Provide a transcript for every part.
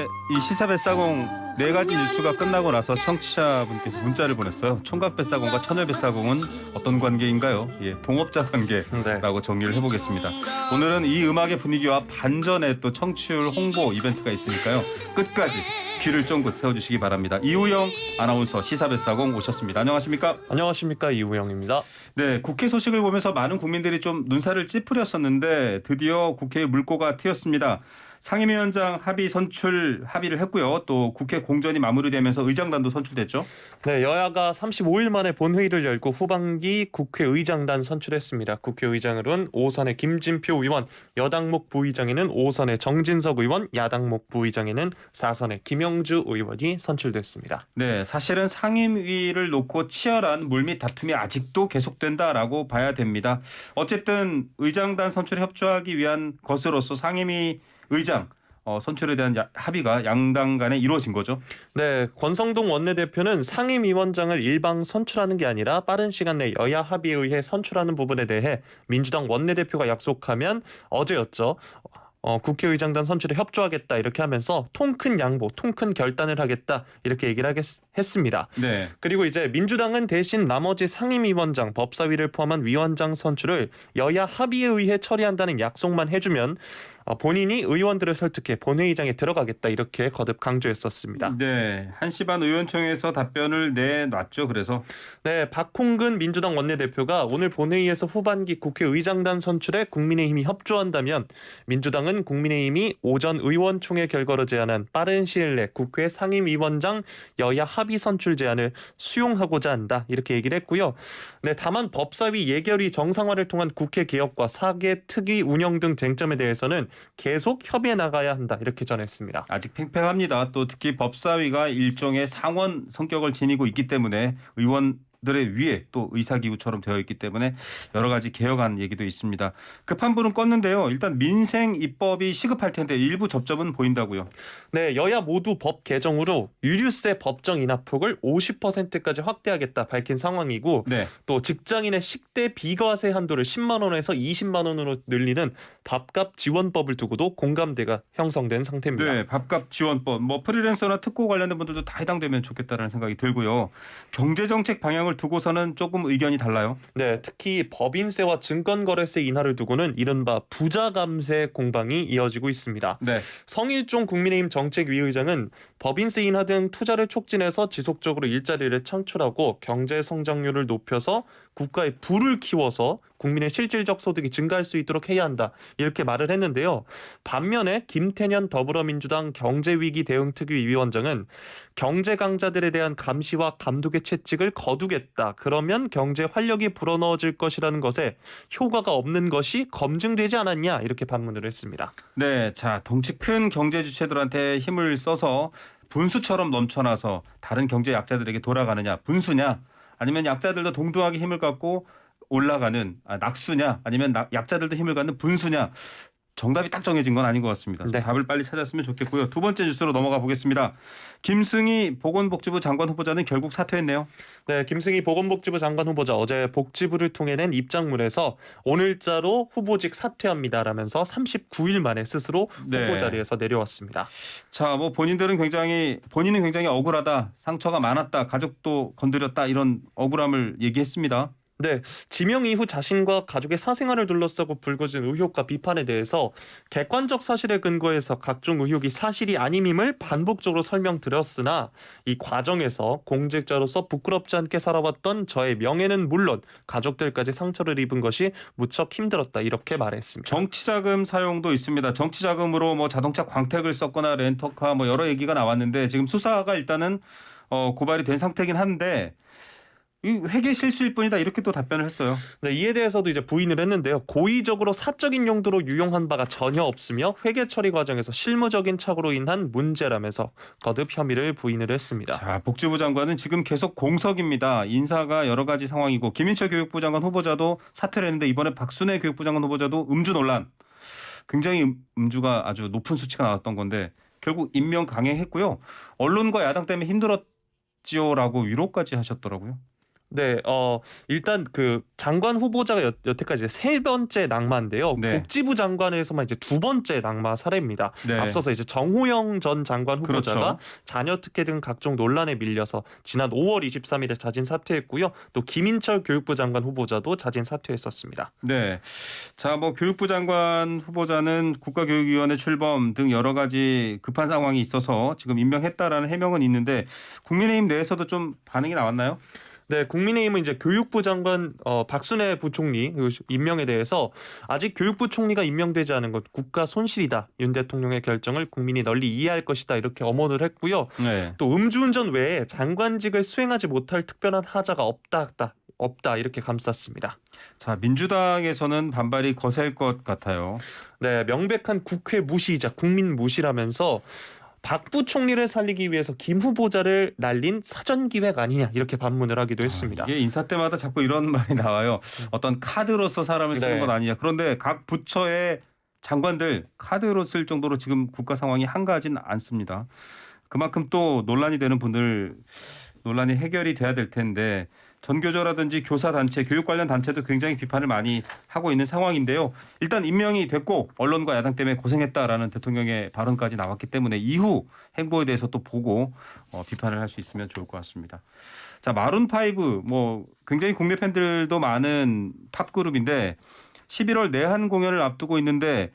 어제 이 시사뱃사공 네 가지 뉴스가 끝나고 나서 청취자분께서 문자를 보냈어요. 총각뱃사공과 처녀뱃사공은 어떤 관계인가요? 예, 동업자 관계라고 정리를 해보겠습니다. 오늘은 이 음악의 분위기와 반전의 또 청취율 홍보 이벤트가 있으니까요. 끝까지 귀를 쫑긋 세워주시기 바랍니다. 이우영 아나운서 시사뱃사공 오셨습니다. 안녕하십니까? 안녕하십니까, 이우영입니다. 네, 국회 소식을 보면서 많은 국민들이 좀 눈살을 찌푸렸었는데 드디어 국회의 물꼬가 트였습니다. 상임위원장 합의 선출 합의를 했고요. 또 국회 공전이 마무리되면서 의장단도 선출됐죠. 네, 여야가 35일 만에 본회의를 열고 후반기 국회의장단 선출했습니다. 국회의장으로는 오선의 김진표 의원, 여당목 부의장에는 오선의 정진석 의원, 야당목 부의장에는 4선의 김영주 의원이 선출됐습니다. 네, 사실은 상임위를 놓고 치열한 물밑 다툼이 아직도 계속된다라고 봐야 됩니다. 어쨌든 의장단 선출에 협조하기 위한 것으로서 상임위 의장 선출에 대한 합의가 양당 간에 이루어진 거죠. 네, 권성동 원내대표는 상임위원장을 일방 선출하는 게 아니라 빠른 시간 내 여야 합의에 의해 선출하는 부분에 대해 민주당 원내대표가 약속하면 어제였죠. 국회의장단 선출에 협조하겠다 이렇게 하면서 통 큰 양보, 통 큰 결단을 하겠다 이렇게 얘기를 했습니다. 네. 그리고 이제 민주당은 대신 나머지 상임위원장, 법사위를 포함한 위원장 선출을 여야 합의에 의해 처리한다는 약속만 해주면 본인이 의원들을 설득해 본회의장에 들어가겠다 이렇게 거듭 강조했었습니다. 네, 1시 반 의원총회에서 답변을 내놨죠. 그래서 네, 박홍근 민주당 원내대표가 오늘 본회의에서 후반기 국회의장단 선출에 국민의힘이 협조한다면 민주당은 국민의힘이 오전 의원총회 결과로 제안한 빠른 시일 내 국회 상임위원장 여야 합의 선출 제안을 수용하고자 한다 이렇게 얘기를 했고요. 네, 다만 법사위 예결위 정상화를 통한 국회 개혁과 4개 특위 운영 등 쟁점에 대해서는 계속 협의해 나가야 한다 이렇게 전했습니다. 아직 팽팽합니다. 또 특히 법사위가 일종의 상원 성격을 지니고 있기 때문에 의원들의 위에 또 의사기구처럼 되어 있기 때문에 여러 가지 개혁안 얘기도 있습니다. 급한 불은 껐는데요. 일단 민생 입법이 시급할 텐데 일부 접점은 보인다고요. 네, 여야 모두 법 개정으로 유류세 법정 인하폭을 50%까지 확대하겠다 밝힌 상황이고 네. 또 직장인의 식대 비과세 한도를 10만 원에서 20만 원으로 늘리는 밥값 지원법을 두고도 공감대가 형성된 상태입니다. 네, 밥값 지원법, 뭐 프리랜서나 특고 관련된 분들도 다 해당되면 좋겠다는 생각이 들고요. 경제정책 방향을 두고서는 조금 의견이 달라요. 네, 특히 법인세와 증권거래세 인하를 두고는 이른바 부자 감세 공방이 이어지고 있습니다. 네. 성일종 국민의힘 정책위의장은 법인세 인하 등 투자를 촉진해서 지속적으로 일자리를 창출하고 경제 성장률을 높여서 국가의 부를 키워서 국민의 실질적 소득이 증가할 수 있도록 해야 한다 이렇게 말을 했는데요. 반면에 김태년 더불어민주당 경제위기 대응특위 위원장은 경제 강자들에 대한 감시와 감독의 채찍을 거두겠다. 그러면 경제 활력이 불어넣어질 것이라는 것에 효과가 없는 것이 검증되지 않았냐 이렇게 반문을 했습니다. 네, 자, 덩치 큰 경제 주체들한테 힘을 써서 분수처럼 넘쳐나서 다른 경제 약자들에게 돌아가느냐, 분수냐, 아니면 약자들도 동등하게 힘을 갖고 올라가는 낙수냐, 아니면 약자들도 힘을 갖는 분수냐. 정답이 딱 정해진 건 아닌 것 같습니다. 네. 답을 빨리 찾았으면 좋겠고요. 두 번째 뉴스로 넘어가 보겠습니다. 김승희 보건복지부 장관 후보자는 결국 사퇴했네요. 네, 김승희 보건복지부 장관 후보자 어제 복지부를 통해 낸 입장문에서 오늘자로 후보직 사퇴합니다라면서 39일 만에 스스로 후보 자리에서 내려왔습니다. 자, 뭐 본인은 굉장히 억울하다, 상처가 많았다, 가족도 건드렸다 이런 억울함을 얘기했습니다. 네, 지명 이후 자신과 가족의 사생활을 둘러싸고 불거진 의혹과 비판에 대해서 객관적 사실에 근거해서 각종 의혹이 사실이 아님임을 반복적으로 설명드렸으나 이 과정에서 공직자로서 부끄럽지 않게 살아왔던 저의 명예는 물론 가족들까지 상처를 입은 것이 무척 힘들었다 이렇게 말했습니다. 정치자금 사용도 있습니다. 정치자금으로 뭐 자동차 광택을 썼거나 렌터카 뭐 여러 얘기가 나왔는데 지금 수사가 일단은 고발이 된 상태긴 한데 이 회계 실수일 뿐이다 이렇게 또 답변을 했어요. 네, 이에 대해서도 이제 부인을 했는데요. 고의적으로 사적인 용도로 유용한 바가 전혀 없으며 회계 처리 과정에서 실무적인 착오로 인한 문제라면서 거듭 혐의를 부인을 했습니다. 자, 복지부 장관은 지금 계속 공석입니다. 인사가 여러 가지 상황이고 김인철 교육부 장관 후보자도 사퇴를 했는데 이번에 박순애 교육부 장관 후보자도 음주 논란. 굉장히 음주가 아주 높은 수치가 나왔던 건데 결국 임명 강행했고요. 언론과 야당 때문에 힘들었지요라고 위로까지 하셨더라고요. 네, 일단 그 장관 후보자가 여태까지 세 번째 낙마인데요. 네. 복지부 장관에서만 이제 두 번째 낙마 사례입니다. 네. 앞서서 이제 정호영 전 장관 후보자가 그렇죠. 자녀 특혜 등 각종 논란에 밀려서 지난 5월 23일에 자진 사퇴했고요. 또 김인철 교육부 장관 후보자도 자진 사퇴했었습니다. 네. 자, 뭐 교육부 장관 후보자는 국가교육위원회 출범 등 여러 가지 급한 상황이 있어서 지금 임명했다라는 해명은 있는데 국민의힘 내에서도 좀 반응이 나왔나요? 네, 국민의힘은 이제 교육부 장관 박순애 부총리 임명에 대해서 아직 교육부 총리가 임명되지 않은 것 국가 손실이다. 윤 대통령의 결정을 국민이 널리 이해할 것이다. 이렇게 엄언을 했고요. 네. 또 음주운전 외에 장관직을 수행하지 못할 특별한 하자가 없다 이렇게 감쌌습니다. 자, 민주당에서는 반발이 거셀 것 같아요. 네, 명백한 국회 무시이자 국민 무시라면서 박 부총리를 살리기 위해서 김 후보자를 날린 사전기획 아니냐 이렇게 반문을 하기도 했습니다. 이게 인사 때마다 자꾸 이런 말이 나와요. 어떤 카드로서 사람을 쓰는 네. 것 아니냐. 그런데 각 부처의 장관들 카드로 쓸 정도로 지금 국가 상황이 한가하진 않습니다. 그만큼 또 논란이 되는 분들 논란이 해결이 돼야 될 텐데 전교조라든지 교사단체, 교육 관련 단체도 굉장히 비판을 많이 하고 있는 상황인데요. 일단 임명이 됐고 언론과 야당 때문에 고생했다라는 대통령의 발언까지 나왔기 때문에 이후 행보에 대해서 또 보고 비판을 할 수 있으면 좋을 것 같습니다. 자, 마룬5 뭐 굉장히 국내 팬들도 많은 팝 그룹인데 11월 내한 공연을 앞두고 있는데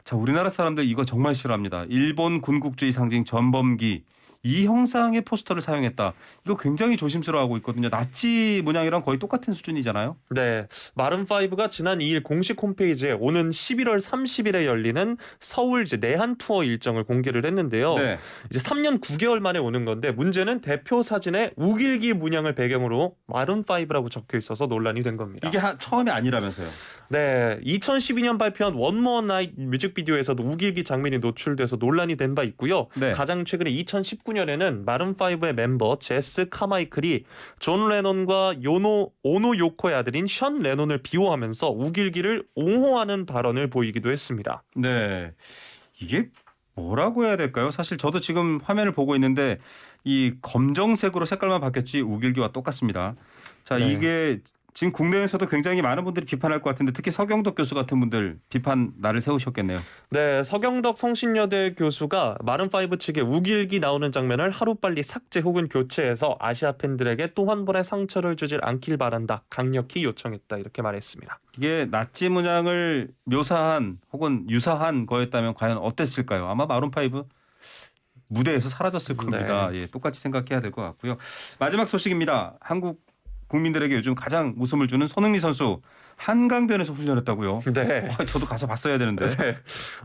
자, 우리나라 사람들 이거 정말 싫어합니다. 일본 군국주의 상징 전범기 이 형상의 포스터를 사용했다. 이거 굉장히 조심스러워하고 있거든요. 나치 문양이랑 거의 똑같은 수준이잖아요. 네, 마룬5가 지난 2일 공식 홈페이지에 오는 11월 30일에 열리는 서울 이제 내한 투어 일정을 공개를 했는데요. 네. 이제 3년 9개월 만에 오는 건데 문제는 대표 사진에 우길기 문양을 배경으로 마룬5라고 적혀 있어서 논란이 된 겁니다. 이게 처음이 아니라면서요. 네, 2012년 발표한 One More Night 뮤직비디오에서도 우길기 장면이 노출돼서 논란이 된 바 있고요. 네. 가장 최근에 2019년에는 마룬5의 멤버 제스 카마이클이 존 레논과 오노 요코의 아들인 션 레논을 비호하면서 우길기를 옹호하는 발언을 보이기도 했습니다. 네. 이게 뭐라고 해야 될까요? 사실 저도 지금 화면을 보고 있는데 이 검정색으로 색깔만 바뀌었지 우길기와 똑같습니다. 자, 네. 이게 지금 국내에서도 굉장히 많은 분들이 비판할 것 같은데 특히 서경덕 교수 같은 분들 비판 날을 세우셨겠네요. 네, 서경덕 성신여대 교수가 마룬5 측의 우길기 나오는 장면을 하루빨리 삭제 혹은 교체해서 아시아 팬들에게 또 한 번의 상처를 주질 않길 바란다. 강력히 요청했다. 이렇게 말했습니다. 이게 나치 문양을 묘사한 혹은 유사한 거였다면 과연 어땠을까요? 아마 마룬5 무대에서 사라졌을 겁니다. 예, 똑같이 생각해야 될 것 같고요. 마지막 소식입니다. 한국 국민들에게 요즘 가장 웃음을 주는 손흥민 선수 한강변에서 훈련했다고요. 네. 저도 가서 봤어야 되는데. 네.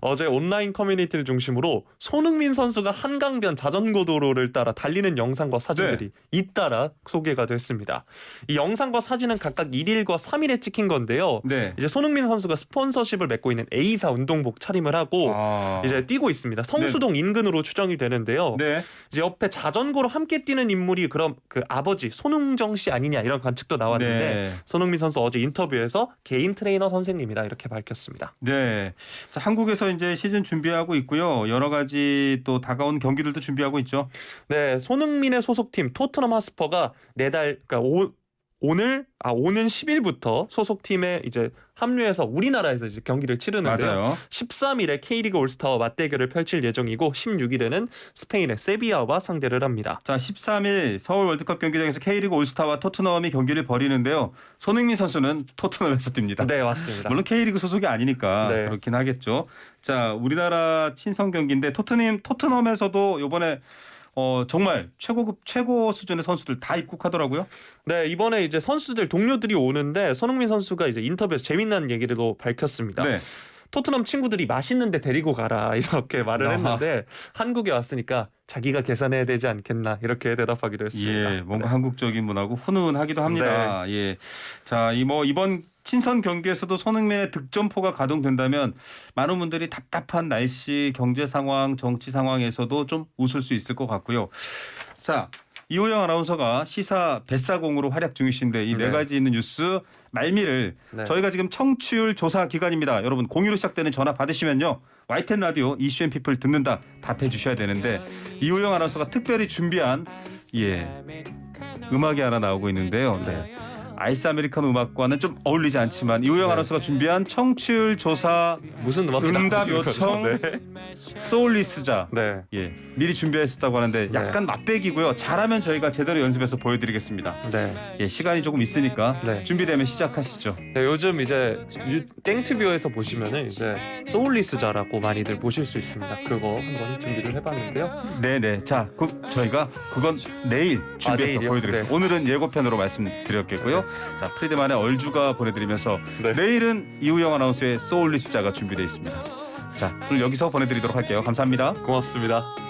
어제 온라인 커뮤니티를 중심으로 손흥민 선수가 한강변 자전거 도로를 따라 달리는 영상과 사진들이 잇따라 소개가 됐습니다. 이 영상과 사진은 각각 1일과 3일에 찍힌 건데요. 네. 이제 손흥민 선수가 스폰서십을 맺고 있는 A사 운동복 차림을 하고 이제 뛰고 있습니다. 성수동 인근으로 추정이 되는데요. 네. 이제 옆에 자전거로 함께 뛰는 인물이 그럼 그 아버지 손흥정 씨 아니냐 이런 관측도 나왔는데 네. 손흥민 선수 어제 인터뷰에서 개인 트레이너 선생님이다 이렇게 밝혔습니다. 네. 자, 한국에서 이제 시즌 준비하고 있고요. 여러 가지 또 다가온 경기들도 준비하고 있죠. 네, 손흥민의 소속팀 토트넘 하스퍼가 그러니까 오는 10일부터 소속팀에 이제 합류해서 우리나라에서 이제 경기를 치르는데요. 맞아요. 13일에 K리그 올스타와 맞대결을 펼칠 예정이고 16일에는 스페인의 세비야와 상대를 합니다. 자, 13일 서울 월드컵 경기장에서 K리그 올스타와 토트넘이 경기를 벌이는데요. 손흥민 선수는 토트넘에서 뜁니다. 네, 맞습니다. 물론 K리그 소속이 아니니까 네. 그렇긴 하겠죠. 자, 우리나라 친선 경기인데 토트넘에서도 이번에 정말 최고 수준의 선수들 다 입국하더라고요. 네, 이번에 이제 선수들 동료들이 오는데 손흥민 선수가 이제 인터뷰에서 재미난 얘기를 또 밝혔습니다. 네. 토트넘 친구들이 맛있는 데 데리고 가라 이렇게 말을 했는데 한국에 왔으니까 자기가 계산해야 되지 않겠나 이렇게 대답하기도 했습니다. 예, 뭔가 한국적인 문화고 훈훈하기도 합니다. 예. 자, 이번 친선 경기에서도 손흥민의 득점포가 가동된다면 많은 분들이 답답한 날씨, 경제 상황, 정치 상황에서도 좀 웃을 수 있을 것 같고요. 자, 이호영 아나운서가 시사 뱃사공으로 활약 중이신데 이 네 가지 있는 뉴스 말미를 저희가 지금 청취율 조사 기간입니다. 여러분 02로 시작되는 전화 받으시면요. YTN 라디오 이슈앤피플 듣는다 답해 주셔야 되는데 이호영 아나운서가 특별히 준비한 음악이 하나 나오고 있는데요. 네. 아이스 아메리카노 음악과는 좀 어울리지 않지만 이우영 아나운서가 준비한 청취율 조사 무슨 음악이 응답 나오는 요청 거죠? 네. 소울리스자 네. 예, 미리 준비했었다고 하는데 약간 맛배기고요. 잘하면 저희가 제대로 연습해서 보여드리겠습니다. 네. 예, 시간이 조금 있으니까 네. 준비되면 시작하시죠. 네, 요즘 이제 땡튜뷰에서 보시면은 이제 소울리스자라고 많이들 보실 수 있습니다. 그거 한번 준비를 해봤는데요. 네네. 자, 저희가 그건 내일 준비해서 내일이요? 보여드리겠습니다. 네. 오늘은 예고편으로 말씀드렸겠고요. 자, 프리드만의 얼주가 보내드리면서 네. 내일은 이우영 아나운서의 소울리스자가 준비되어 있습니다. 자, 오늘 여기서 보내드리도록 할게요. 감사합니다. 고맙습니다.